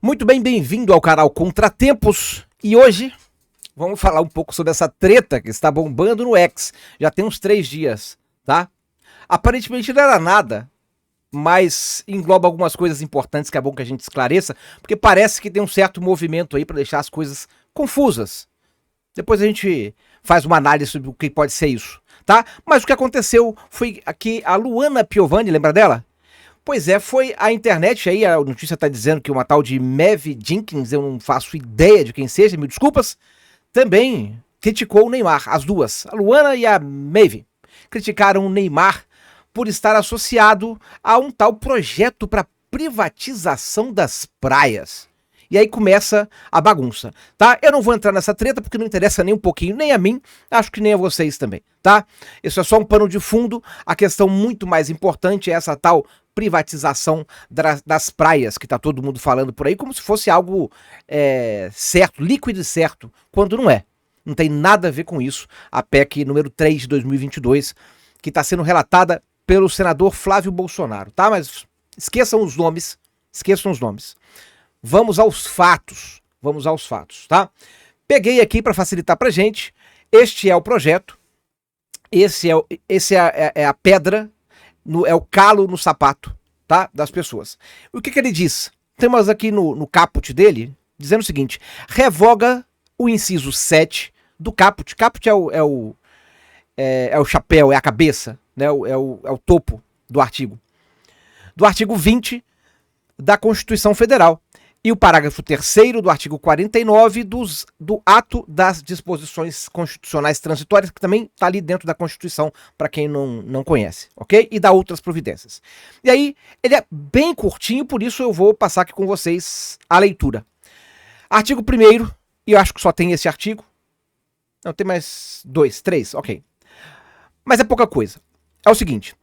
Muito bem, bem-vindo ao canal Contratempos. E hoje vamos falar um pouco sobre essa treta que está bombando no X. Já tem uns 3 dias, tá? Aparentemente não era nada, mas engloba algumas coisas importantes que é bom que a gente esclareça, porque parece que tem um certo movimento aí para deixar as coisas confusas. Depois a gente faz uma análise sobre o que pode ser isso, tá? Mas o que aconteceu foi que a Luana Piovani, lembra dela? Pois é, foi a internet aí, a notícia tá dizendo que uma tal de Maeve Jenkins, eu não faço ideia de quem seja, mil desculpas, também criticou o Neymar, as duas, a Luana e a Maeve, criticaram o Neymar por estar associado a um tal projeto para privatização das praias. E aí começa a bagunça, tá? Eu não vou entrar nessa treta porque não interessa nem um pouquinho, nem a mim, acho que nem a vocês também, tá? Isso é só um pano de fundo, a questão muito mais importante é essa tal privatização das praias, que tá todo mundo falando por aí, como se fosse algo certo, líquido e certo, quando não é. Não tem nada a ver com isso, a PEC número 3 de 2022, que está sendo relatada pelo senador Flávio Bolsonaro, tá? Mas esqueçam os nomes. Vamos aos fatos, tá? Peguei aqui para facilitar pra gente, este é o projeto, esse é a pedra, é o calo no sapato, tá? Das pessoas. O que ele diz? Temos aqui no caput dele, dizendo o seguinte, revoga o inciso 7 do caput. Caput é o chapéu, é a cabeça, né? É o topo do artigo. Do artigo 20 da Constituição Federal. E o parágrafo 3º do artigo 49 do ato das disposições constitucionais transitórias, que também está ali dentro da Constituição, para quem não conhece, ok? E dá outras providências. E aí, ele é bem curtinho, por isso eu vou passar aqui com vocês a leitura. Artigo 1º, e eu acho que só tem esse artigo. Não, tem mais 2, 3, ok. Mas é pouca coisa. É o seguinte,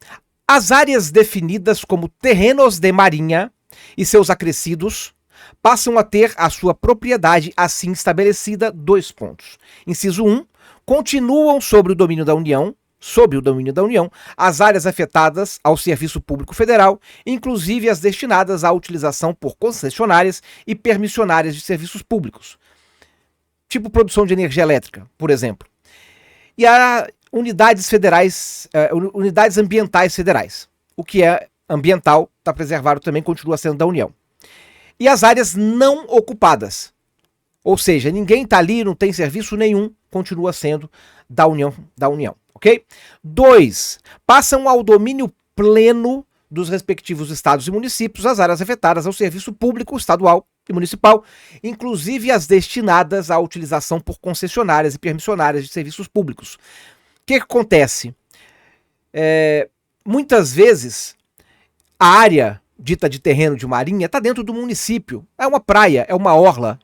as áreas definidas como terrenos de marinha e seus acrescidos passam a ter a sua propriedade assim estabelecida, 2 pontos. Inciso 1, continuam sob o domínio da União, as áreas afetadas ao Serviço Público Federal, inclusive as destinadas à utilização por concessionárias e permissionárias de serviços públicos, tipo produção de energia elétrica, por exemplo. E há unidades ambientais federais. O que é ambiental está preservado também, continua sendo da União. E as áreas não ocupadas, ou seja, ninguém está ali, não tem serviço nenhum, continua sendo da União, ok? 2, passam ao domínio pleno dos respectivos estados e municípios as áreas afetadas ao serviço público estadual e municipal, inclusive as destinadas à utilização por concessionárias e permissionárias de serviços públicos. O que acontece? Muitas vezes a área dita de terreno de marinha, está dentro do município. É uma praia, é uma orla.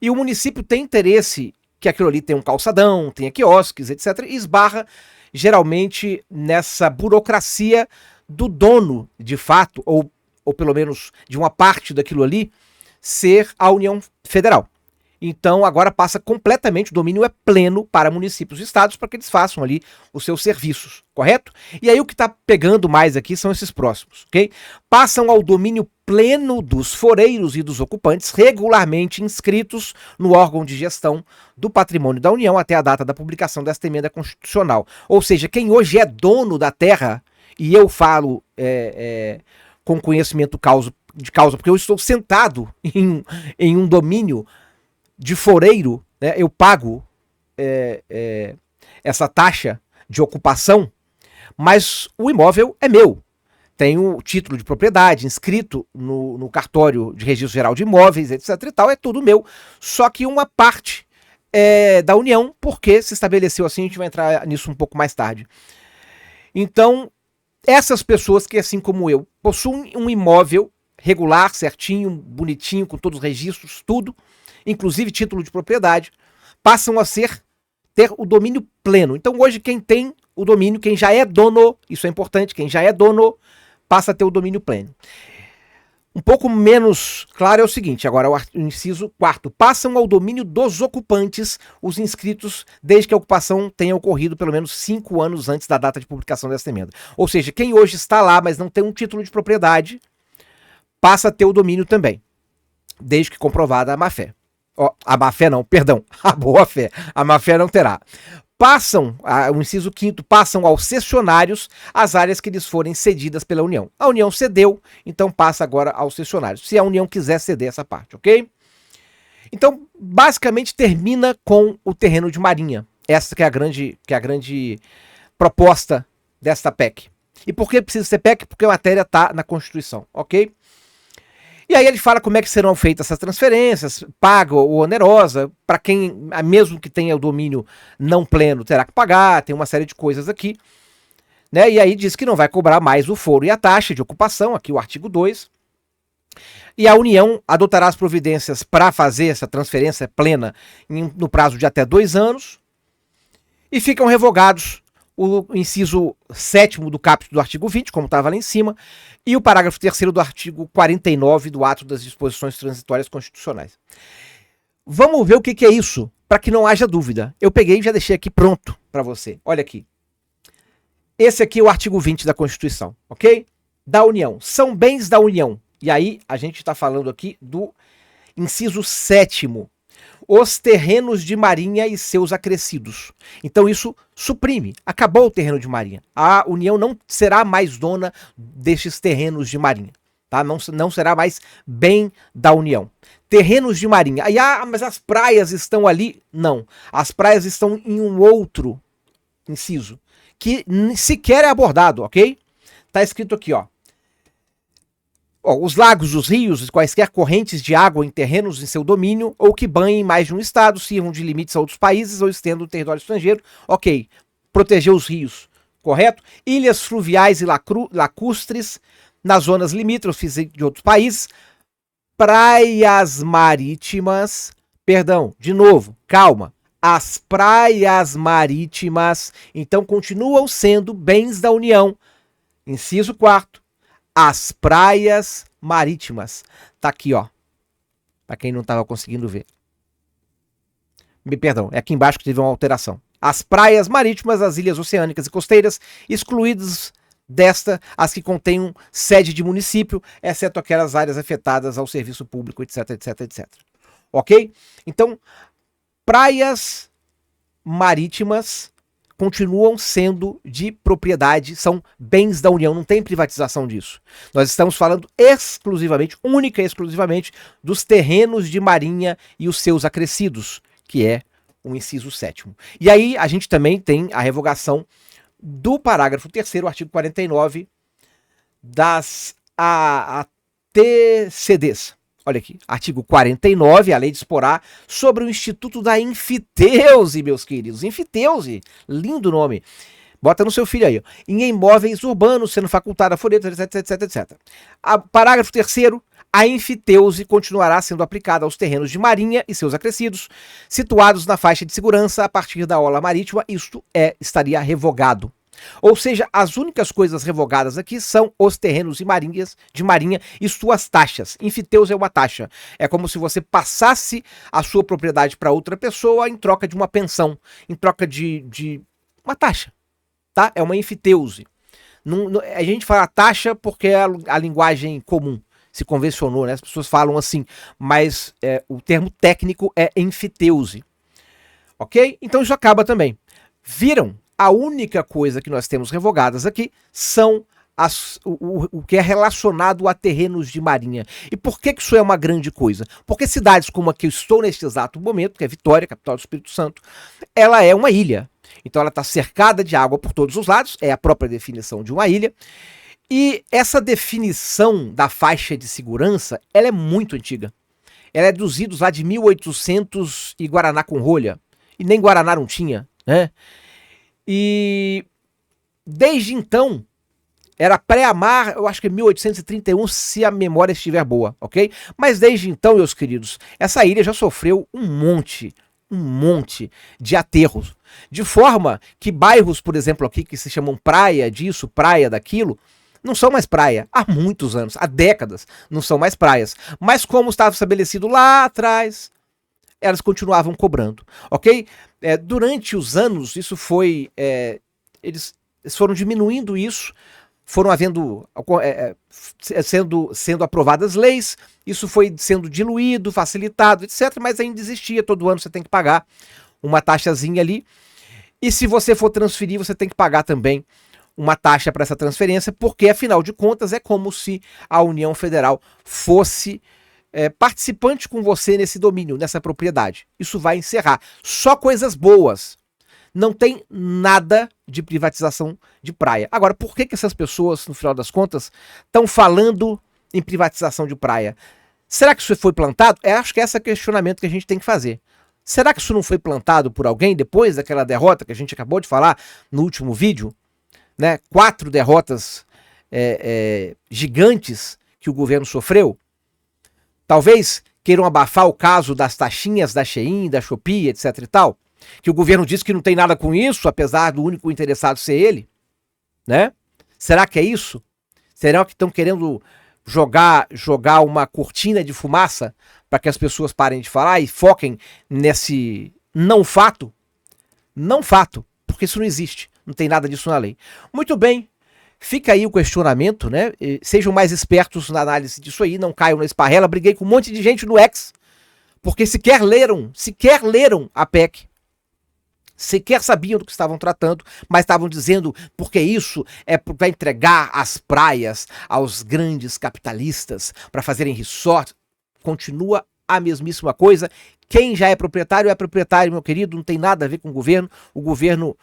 E o município tem interesse que aquilo ali tenha um calçadão, tenha quiosques, etc. E esbarra, geralmente, nessa burocracia do dono, de fato, ou pelo menos de uma parte daquilo ali, ser a União Federal. Então, agora passa completamente, o domínio é pleno para municípios e estados para que eles façam ali os seus serviços, correto? E aí o que está pegando mais aqui são esses próximos, ok? Passam ao domínio pleno dos foreiros e dos ocupantes regularmente inscritos no órgão de gestão do patrimônio da União até a data da publicação desta emenda constitucional. Ou seja, quem hoje é dono da terra, e eu falo com conhecimento de causa, porque eu estou sentado em um domínio de foreiro, né, eu pago essa taxa de ocupação, mas o imóvel é meu. Tenho o título de propriedade inscrito no cartório de registro geral de imóveis, etc e tal, é tudo meu. Só que uma parte é da União, porque se estabeleceu assim, a gente vai entrar nisso um pouco mais tarde. Então, essas pessoas que, assim como eu, possuem um imóvel regular, certinho, bonitinho, com todos os registros, tudo, inclusive título de propriedade, passam a ter o domínio pleno. Então hoje quem tem o domínio, quem já é dono, isso é importante, quem já é dono, passa a ter o domínio pleno. Um pouco menos claro é o seguinte, agora o inciso 4º, passam ao domínio dos ocupantes os inscritos desde que a ocupação tenha ocorrido pelo menos 5 anos antes da data de publicação desta emenda. Ou seja, quem hoje está lá, mas não tem um título de propriedade, passa a ter o domínio também. desde que comprovada a má-fé. A má-fé não, perdão, a boa-fé. A má-fé não terá. O inciso 5º, passam aos cessionários as áreas que lhes forem cedidas pela União. A União cedeu, então passa agora aos cessionários, se a União quiser ceder essa parte, ok? Então, basicamente, termina com o terreno de marinha. Essa que é a grande proposta desta PEC. E por que precisa ser PEC? Porque a matéria está na Constituição, ok? E aí ele fala como é que serão feitas essas transferências, paga ou onerosa, para quem, mesmo que tenha o domínio não pleno, terá que pagar, tem uma série de coisas aqui, né? E aí diz que não vai cobrar mais o foro e a taxa de ocupação, aqui o artigo 2. E a União adotará as providências para fazer essa transferência plena no prazo de até 2 anos, e ficam revogados o inciso 7º do caput do artigo 20, como estava lá em cima, e o parágrafo 3º do artigo 49 do ato das disposições transitórias constitucionais. Vamos ver o que é isso, para que não haja dúvida. Eu peguei e já deixei aqui pronto para você. Olha aqui. Esse aqui é o artigo 20 da Constituição, ok? Da União. São bens da União. E aí a gente está falando aqui do inciso 7º. Os terrenos de marinha e seus acrescidos. Então isso suprime, acabou o terreno de marinha. A União não será mais dona destes terrenos de marinha, tá? Não será mais bem da União. Terrenos de marinha. Aí, mas as praias estão ali? Não. As praias estão em um outro inciso, que sequer é abordado, ok? Tá escrito aqui, ó. Os lagos, os rios, quaisquer correntes de água em terrenos em seu domínio ou que banhem mais de um estado, sirvam de limites a outros países ou estendam o território estrangeiro. Ok, proteger os rios, correto? Ilhas fluviais e lacustres nas zonas limítrofes de outros países. Praias marítimas, perdão, de novo, calma. As praias marítimas, então, continuam sendo bens da União. Inciso 4º. As praias marítimas. Tá aqui, ó. Para quem não estava conseguindo ver. Perdão, é aqui embaixo que teve uma alteração. As praias marítimas, as ilhas oceânicas e costeiras, excluídas desta, as que contenham sede de município, exceto aquelas áreas afetadas ao serviço público, etc, etc, etc. Ok? Então, praias marítimas continuam sendo de propriedade, são bens da União, não tem privatização disso. Nós estamos falando exclusivamente, única e exclusivamente, dos terrenos de marinha e os seus acrescidos, que é o inciso 7º. E aí a gente também tem a revogação do parágrafo 3º, artigo 49, das ATCDs. Olha aqui, artigo 49, a lei disporá sobre o Instituto da Enfiteuse, meus queridos. Enfiteuse, lindo nome. Bota no seu filho aí. Ó. Em imóveis urbanos, sendo facultada a folheta, etc, etc, etc. Parágrafo 3º, a enfiteuse continuará sendo aplicada aos terrenos de marinha e seus acrescidos, situados na faixa de segurança a partir da orla marítima, isto estaria revogado. Ou seja, as únicas coisas revogadas aqui são os terrenos de marinha e suas taxas. Enfiteus é uma taxa. É como se você passasse a sua propriedade para outra pessoa em troca de uma pensão, em troca de uma taxa, tá? É uma enfiteuse. A gente fala taxa porque é a linguagem comum, se convencionou, né? As pessoas falam assim, mas o termo técnico é enfiteuse. Ok? Então isso acaba também. Viram? A única coisa que nós temos revogadas aqui são o que é relacionado a terrenos de marinha. E por que isso é uma grande coisa? Porque cidades como a que eu estou neste exato momento, que é Vitória, capital do Espírito Santo, ela é uma ilha. Então ela está cercada de água por todos os lados, é a própria definição de uma ilha. E essa definição da faixa de segurança, ela é muito antiga. Ela é dos idos lá de 1800 e Guaraná com rolha. E nem Guaraná não tinha, né? E desde então, era pré-amar, eu acho que 1831, se a memória estiver boa, ok? Mas desde então, meus queridos, essa ilha já sofreu um monte de aterros. De forma que bairros, por exemplo, aqui que se chamam praia disso, praia daquilo, não são mais praia há muitos anos, há décadas, não são mais praias. Mas como estava estabelecido lá atrás, elas continuavam cobrando, ok? Durante os anos, isso foi... eles foram diminuindo isso, foram sendo aprovadas leis, isso foi sendo diluído, facilitado, etc. Mas ainda existia, todo ano você tem que pagar uma taxazinha ali. E se você for transferir, você tem que pagar também uma taxa para essa transferência, porque afinal de contas é como se a União Federal fosse participante com você nesse domínio, nessa propriedade. Isso vai encerrar. Só coisas boas. Não tem nada de privatização de praia. Agora, por que essas pessoas, no final das contas, estão falando em privatização de praia? Será que isso foi plantado? Acho que esse é o questionamento que a gente tem que fazer. Será que isso não foi plantado por alguém depois daquela derrota que a gente acabou de falar no último vídeo? Né? 4 derrotas gigantes que o governo sofreu. Talvez queiram abafar o caso das taxinhas da Shein, da Shopee, etc e tal. Que o governo diz que não tem nada com isso, apesar do único interessado ser ele, né? Será que é isso? Será que estão querendo jogar uma cortina de fumaça para que as pessoas parem de falar e foquem nesse não fato? Não fato, porque isso não existe, não tem nada disso na lei. Muito bem, fica aí o questionamento, né? Sejam mais espertos na análise disso aí, não caiam na esparrela. Briguei com um monte de gente no X, porque sequer leram a PEC. Sequer sabiam do que estavam tratando, mas estavam dizendo porque isso é para entregar as praias aos grandes capitalistas para fazerem resort. Continua a mesmíssima coisa. Quem já é proprietário, meu querido, não tem nada a ver com o governo. O governo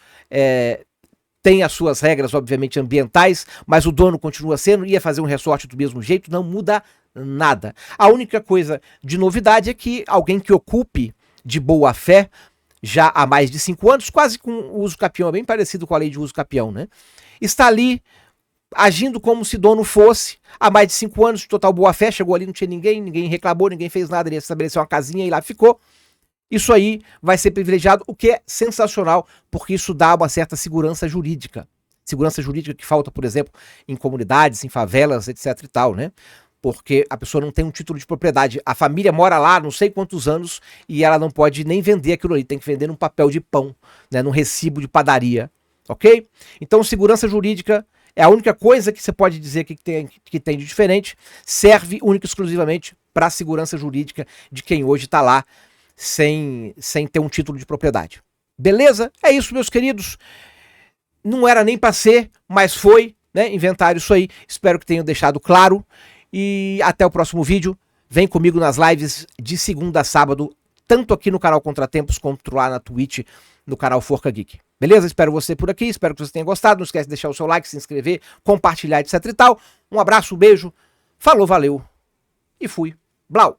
tem as suas regras, obviamente, ambientais, mas o dono continua sendo, ia fazer um resort do mesmo jeito, não muda nada. A única coisa de novidade é que alguém que ocupe de boa fé, já há mais de 5 anos, quase com o uso capião, é bem parecido com a lei de uso capião, né? Está ali agindo como se dono fosse, há mais de 5 anos de total boa fé, chegou ali, não tinha ninguém reclamou, ninguém fez nada, ele estabeleceu uma casinha e lá ficou. Isso aí vai ser privilegiado, o que é sensacional, porque isso dá uma certa segurança jurídica. Segurança jurídica que falta, por exemplo, em comunidades, em favelas, etc e tal, né? Porque a pessoa não tem um título de propriedade. A família mora lá não sei quantos anos e ela não pode nem vender aquilo ali. Tem que vender num papel de pão, né, num recibo de padaria, ok? Então, segurança jurídica é a única coisa que você pode dizer que tem de diferente. Serve única e exclusivamente para a segurança jurídica de quem hoje está lá sem ter um título de propriedade. Beleza? É isso, meus queridos. Não era nem para ser, mas foi, né? Inventaram isso aí. Espero que tenham deixado claro. E até o próximo vídeo. Vem comigo nas lives de segunda a sábado, tanto aqui no canal Contratempos, quanto lá na Twitch, no canal Forca Geek. Beleza? Espero você por aqui, espero que você tenha gostado. Não esquece de deixar o seu like, se inscrever, compartilhar, etc e tal. Um abraço, um beijo, falou, valeu e fui. Blau!